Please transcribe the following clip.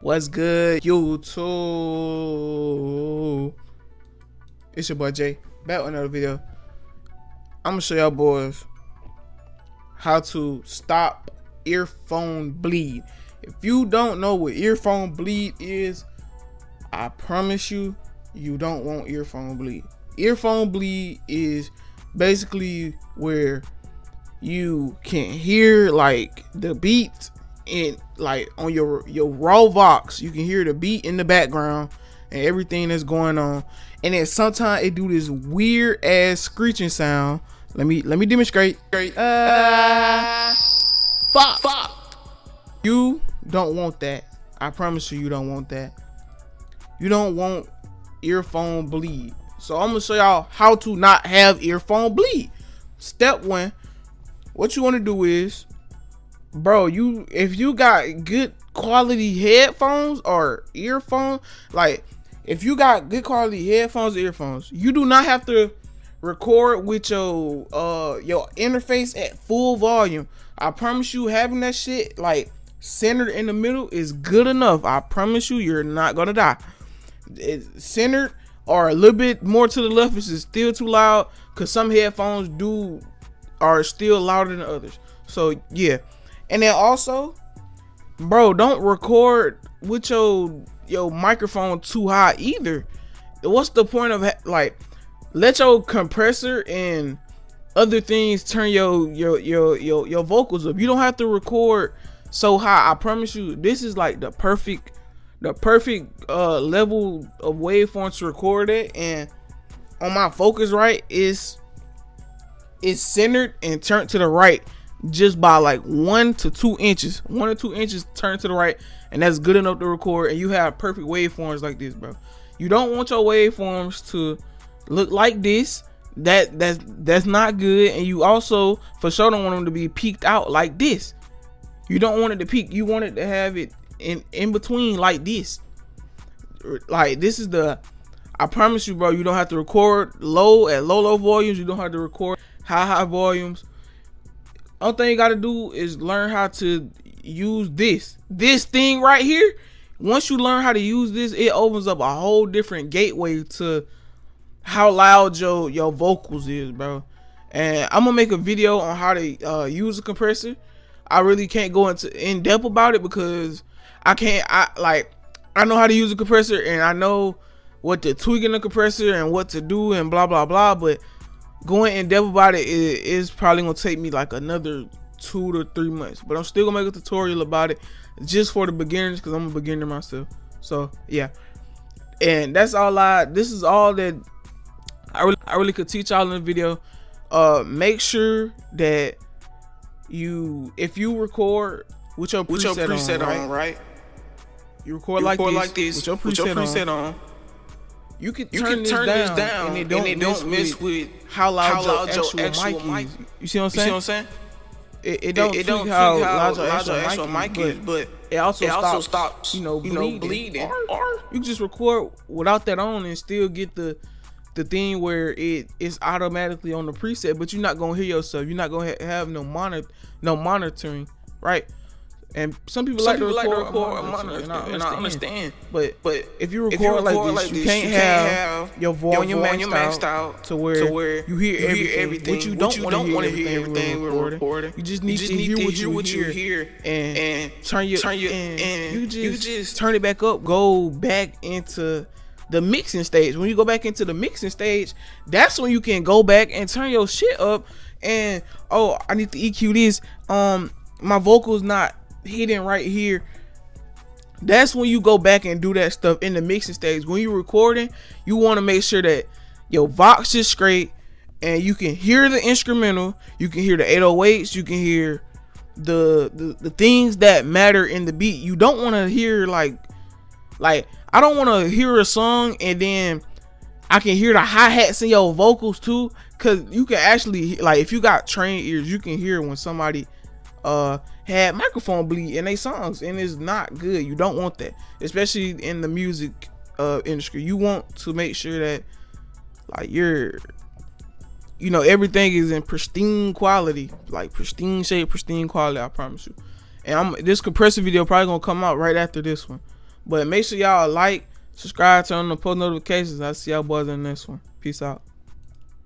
What's good, YouTube? It's your boy Jay, back with another video. I'm gonna show y'all boys how to stop earphone bleed. If you don't know what earphone bleed is, I promise you, you don't want earphone bleed. Earphone bleed is basically where you can hear like the beat in like on your raw vox. You can hear the beat in the background and everything that's going on, and then sometimes it do this weird ass screeching sound. Let me demonstrate. Fuck. You don't want that. I promise you, you don't want that. You don't want earphone bleed. So I'm gonna show y'all how to not have earphone bleed. Step one, what you want to do is, bro, if you got good quality headphones or earphones, like if you got good quality headphones or earphones, you do not have to record with your interface at full volume. I promise you, having that shit like centered in the middle is good enough. I promise you, you're not gonna die. It's centered or a little bit more to the left is still too loud, because some headphones are still louder than others. So yeah. And then also, bro, don't record with your microphone too high either. What's the point of like, let your compressor and other things turn your vocals up. You don't have to record so high. I promise you, this is like the perfect level of waveform to record it. And on my Focusrite is centered and turned to the right just by like 1 to 2 inches. 1 or 2 inches turned to the right, and that's good enough to record, and you have perfect waveforms like this, bro. You don't want your waveforms to look like this. That's not good. And you also for sure don't want them to be peaked out like this. You don't want it to peak. You want it to have it in between like this. Like this is I promise you, bro, you don't have to record low volumes. You don't have to record high volumes. Only thing you gotta do is learn how to use this thing right here. Once you learn how to use this, it opens up a whole different gateway to how loud your vocals is, bro. And I'm gonna make a video on how to use a compressor. I really can't go in depth about it because I know how to use a compressor, and I know what to tweak in the compressor and what to do and blah blah blah, but going in depth about it is probably gonna take me like another 2 to 3 months. But I'm still gonna make a tutorial about it just for the beginners, because I'm a beginner myself. So yeah, and this is all that I really could teach y'all in the video. Make sure that if you record with your preset on, right? You record like this with your preset on. You can turn this down and it don't mess with how loud your actual mic is. You see what I'm saying? It don't tweak how loud your actual mic is, but it also stops bleeding. Or you can just record without that on and still get the thing where it is automatically on the preset, but you're not gonna hear yourself. You're not gonna have no monitoring, right? And some people like to record monitoring, and I understand. But if you record like this, you can't have your volume maxed out to where you hear everything. What you don't want to hear everything we're recording. You just need to hear what you hear and turn you just turn it back up. Go back into the mixing stage. When you go back into the mixing stage, that's when you can go back and turn your shit up. And oh, I need to EQ this. My vocals not hitting right here. That's when you go back and do that stuff in the mixing stage. When you're recording, you want to make sure that your vox is straight and you can hear the instrumental, you can hear the 808s, you can hear the things that matter in the beat. You don't want to hear like I don't want to hear a song and then I can hear the hi-hats in your vocals too, because you can actually, like, if you got trained ears, you can hear when somebody had microphone bleed in their songs, and it's not good. You don't want that, especially in the music industry. You want to make sure that like everything is in pristine quality, like pristine shape, pristine quality. I promise you. And this compressor video probably gonna come out right after this one. But make sure y'all like, subscribe, turn on the post notifications. I'll see y'all boys in the next one. Peace out.